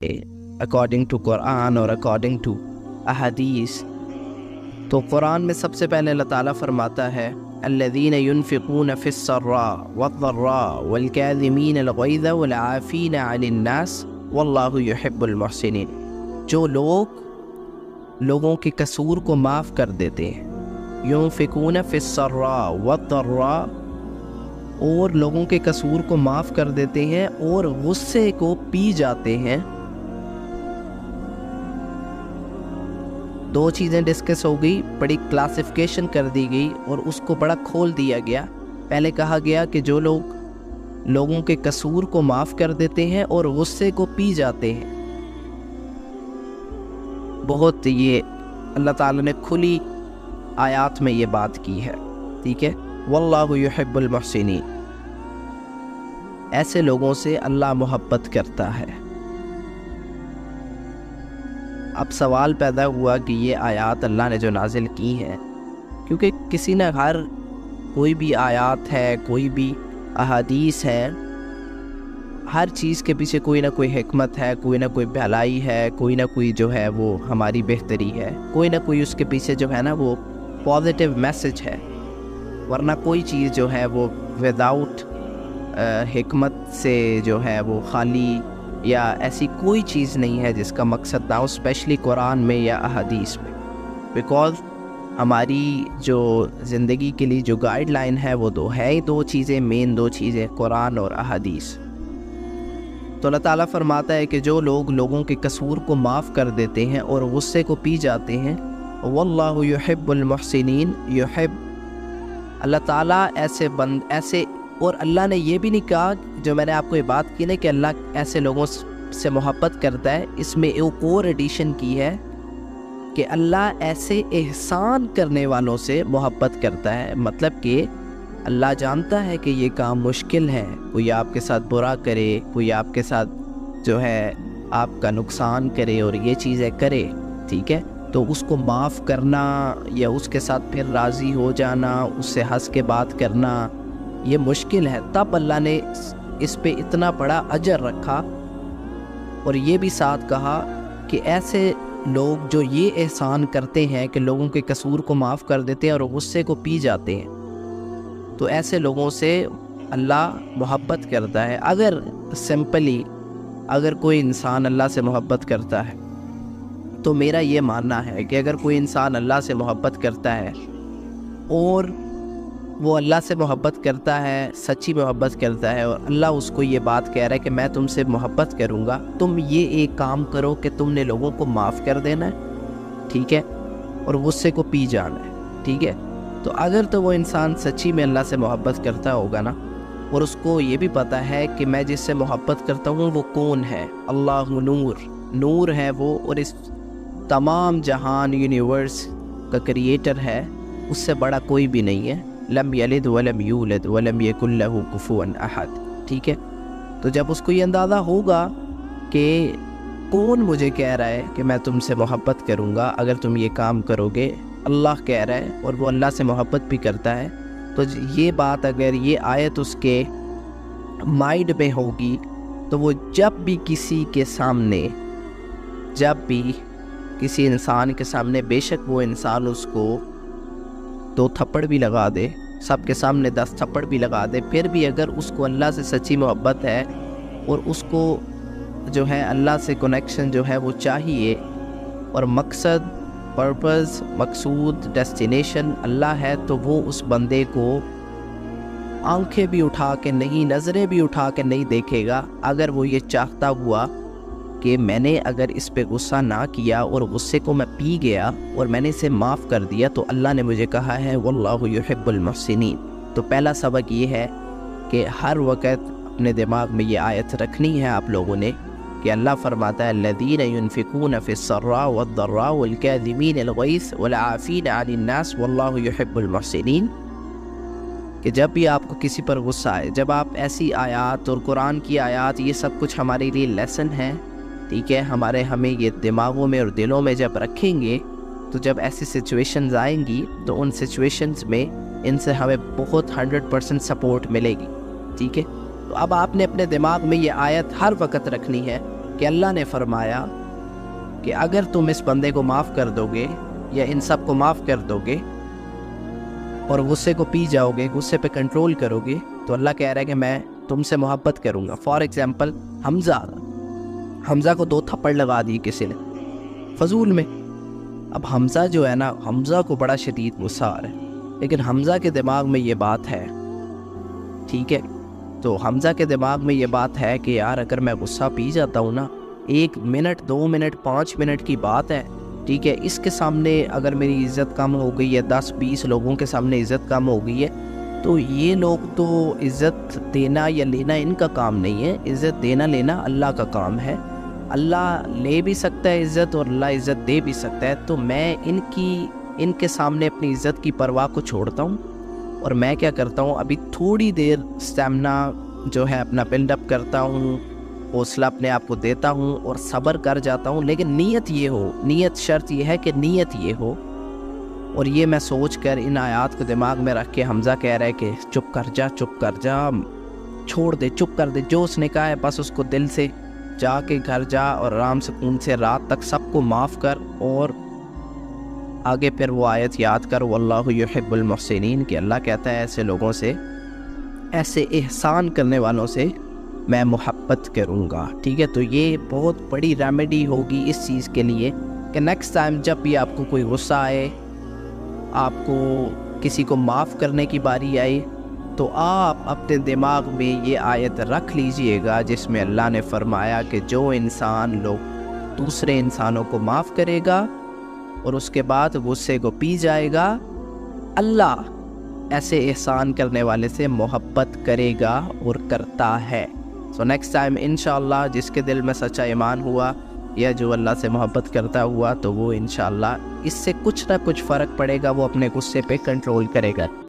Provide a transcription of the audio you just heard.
According to قرآن اور according to احادیث، تو قرآن میں سب سے پہلے اللہ تعالیٰ فرماتا ہے الذین ينفقون فی السراء والضراء والکاظمین الغیظ والعافین عن الناس واللہ یحب المحسنین، جو لوگوں کے قصور کو معاف کر دیتے ہیں، ينفقون فی السراء والضراء، اور لوگوں کے قصور کو معاف کر دیتے ہیں اور غصے کو پی جاتے ہیں۔ دو چیزیں ڈسکس ہو گئی، بڑی کلاسیفیکیشن کر دی گئی اور اس کو بڑا کھول دیا گیا۔ پہلے کہا گیا کہ جو لوگوں کے قصور کو معاف کر دیتے ہیں اور غصے کو پی جاتے ہیں۔ بہت یہ اللہ تعالیٰ نے کھلی آیات میں یہ بات کی ہے، ٹھیک ہے۔ واللہ یحب المحسنین، ایسے لوگوں سے اللہ محبت کرتا ہے۔ اب سوال پیدا ہوا کہ یہ آیات اللہ نے جو نازل کی ہیں، کیونکہ کسی نہ کوئی بھی آیات ہے، کوئی بھی احادیث ہے، ہر چیز کے پیچھے کوئی نہ کوئی حکمت ہے، کوئی نہ کوئی بھلائی ہے، کوئی نہ کوئی جو ہے وہ ہماری بہتری ہے، کوئی نہ کوئی اس کے پیچھے جو ہے نا وہ پازیٹیو میسج ہے، ورنہ کوئی چیز جو ہے وہ وداؤٹ حکمت سے جو ہے وہ خالی یا ایسی کوئی چیز نہیں ہے جس کا مقصد نہ ہو، اسپیشلی قرآن میں یا احادیث میں، بیکاز ہماری جو زندگی کے لیے جو گائیڈ لائن ہے وہ دو چیزیں، مین دو چیزیں، قرآن اور احادیث۔ تو اللہ تعالیٰ فرماتا ہے کہ جو لوگوں کے قصور کو معاف کر دیتے ہیں اور غصے کو پی جاتے ہیں، واللہ یحب المحسنین، اللہ تعالیٰ ایسے، اور اللہ نے یہ بھی نہیں کہا، جو میں نے آپ کو یہ بات کی نا کہ اللہ ایسے لوگوں سے محبت کرتا ہے، اس میں ایک اور ایڈیشن کی ہے کہ اللہ ایسے احسان کرنے والوں سے محبت کرتا ہے۔ مطلب کہ اللہ جانتا ہے کہ یہ کام مشکل ہے، کوئی آپ کے ساتھ برا کرے، کوئی آپ کے ساتھ جو ہے آپ کا نقصان کرے اور یہ چیزیں کرے، ٹھیک ہے، تو اس کو معاف کرنا یا اس کے ساتھ پھر راضی ہو جانا، اس سے ہنس کے بات کرنا، یہ مشکل ہے۔ تب اللہ نے اس پہ اتنا بڑا اجر رکھا، اور یہ بھی ساتھ کہا کہ ایسے لوگ جو یہ احسان کرتے ہیں کہ لوگوں کے قصور کو معاف کر دیتے ہیں اور غصے کو پی جاتے ہیں، تو ایسے لوگوں سے اللہ محبت کرتا ہے۔ اگر کوئی انسان اللہ سے محبت کرتا ہے تو میرا یہ ماننا ہے کہ اگر کوئی انسان اللہ سے محبت کرتا ہے اور وہ اللہ سے محبت کرتا ہے، سچی محبت کرتا ہے، اور اللہ اس کو یہ بات کہہ رہا ہے کہ میں تم سے محبت کروں گا، تم یہ ایک کام کرو کہ تم نے لوگوں کو معاف کر دینا ہے، ٹھیک ہے، اور غصے کو پی جانا ہے، ٹھیک ہے، تو اگر تو وہ انسان سچی میں اللہ سے محبت کرتا ہوگا نا، اور اس کو یہ بھی پتہ ہے کہ میں جس سے محبت کرتا ہوں وہ کون ہے، اللہ نور ہے وہ، اور اس تمام جہان یونیورس کا کریٹر ہے، اس سے بڑا کوئی بھی نہیں ہے، لم یلد ولم یولد ولم یکن لہ کفوا احد، ٹھیک ہے۔ تو جب اس کو یہ اندازہ ہوگا کہ کون مجھے کہہ رہا ہے کہ میں تم سے محبت کروں گا اگر تم یہ کام کرو گے، اللہ کہہ رہا ہے، اور وہ اللہ سے محبت بھی کرتا ہے، تو یہ بات اگر یہ آیت اس کے مائنڈ میں ہوگی تو وہ جب بھی کسی انسان کے سامنے، بے شک وہ انسان اس کو 2 تھپڑ بھی لگا دے، سب کے سامنے 10 تھپڑ بھی لگا دے، پھر بھی اگر اس کو اللہ سے سچی محبت ہے اور اس کو جو ہے اللہ سے کنیکشن جو ہے وہ چاہیے، اور مقصد، پرپز، مقصود، ڈیسٹینیشن اللہ ہے، تو وہ اس بندے کو آنکھیں بھی اٹھا کے نہیں، نظریں بھی اٹھا کے نہیں دیکھے گا، اگر وہ یہ چاہتا ہوا کہ میں نے اگر اس پہ غصہ نہ کیا اور غصے کو میں پی گیا اور میں نے اسے معاف کر دیا، تو اللہ نے مجھے کہا ہے واللہ یحب المحسنین۔ تو پہلا سبق یہ ہے کہ ہر وقت اپنے دماغ میں یہ آیت رکھنی ہے آپ لوگوں نے کہ اللہ فرماتا ہے الذین ينفقون فی السراء والضراء والکاظمین الغیظ والعافین عن الناس واللہ یحب المحسنین، کہ جب بھی آپ کو کسی پر غصہ آئے، جب آپ ایسی آیات اور قرآن کی آیات، یہ سب کچھ ہمارے لیے لیسن ہے، ٹھیک ہے، ہمیں یہ دماغوں میں اور دلوں میں جب رکھیں گے تو جب ایسی سچویشنز آئیں گی تو ان سچویشنز میں ان سے ہمیں بہت 100% سپورٹ ملے گی، ٹھیک ہے۔ تو اب آپ نے اپنے دماغ میں یہ آیت ہر وقت رکھنی ہے کہ اللہ نے فرمایا کہ اگر تم اس بندے کو معاف کر دو گے یا ان سب کو معاف کر دو گے اور غصے کو پی جاؤ گے، غصے پہ کنٹرول کرو گے، تو اللہ کہہ رہا ہے کہ میں تم سے محبت کروں گا۔ فار ایگزامپل حمزہ کو 2 تھپڑ لگا دی کسی نے فضول میں۔ اب حمزہ جو ہے نا، حمزہ کو بڑا شدید غصہ آ رہا ہے، لیکن حمزہ کے دماغ میں یہ بات ہے، ٹھیک ہے، تو حمزہ کے دماغ میں یہ بات ہے کہ یار اگر میں غصہ پی جاتا ہوں نا، 1 منٹ 2 منٹ 5 منٹ کی بات ہے، ٹھیک ہے، اس کے سامنے اگر میری عزت کم ہو گئی ہے، 10-20 لوگوں کے سامنے عزت کم ہو گئی ہے، تو یہ لوگ تو عزت دینا یا لینا ان کا کام نہیں ہے، عزت دینا لینا اللہ کا کام ہے۔ اللہ لے بھی سکتا ہے عزت اور اللہ عزت دے بھی سکتا ہے، تو میں ان کے سامنے اپنی عزت کی پرواہ کو چھوڑتا ہوں اور میں کیا کرتا ہوں، ابھی تھوڑی دیر اسٹیمنا جو ہے اپنا بلڈ اپ کرتا ہوں، حوصلہ اپنے آپ کو دیتا ہوں اور صبر کر جاتا ہوں، لیکن نیت شرط یہ ہے کہ نیت یہ ہو، اور یہ میں سوچ کر ان آیات کو دماغ میں رکھ کے حمزہ کہہ رہا ہے کہ چپ کر جا، چھوڑ دے، چپ کر دے، جو اس نے کہا ہے بس اس کو دل سے جا کے گھر جا اور آرام سکون سے رات تک سب کو معاف کر، اور آگے پھر وہ آیت یاد کر، واللہ یحب المحسنین، کہ اللہ کہتا ہے ایسے لوگوں سے، ایسے احسان کرنے والوں سے میں محبت کروں گا، ٹھیک ہے۔ تو یہ بہت بڑی ریمیڈی ہوگی اس چیز کے لیے کہ نیکسٹ ٹائم جب بھی آپ کو کوئی غصہ آئے، آپ کو کسی کو معاف کرنے کی باری آئے، تو آپ اپنے دماغ میں یہ آیت رکھ لیجئے گا جس میں اللہ نے فرمایا کہ جو انسان دوسرے انسانوں کو معاف کرے گا اور اس کے بعد غصے کو پی جائے گا، اللہ ایسے احسان کرنے والے سے محبت کرے گا اور کرتا ہے۔ سو نیکسٹ ٹائم انشاءاللہ جس کے دل میں سچا ایمان ہوا یا جو اللہ سے محبت کرتا ہوا، تو وہ انشاءاللہ اس سے کچھ نہ کچھ فرق پڑے گا، وہ اپنے غصے پہ کنٹرول کرے گا۔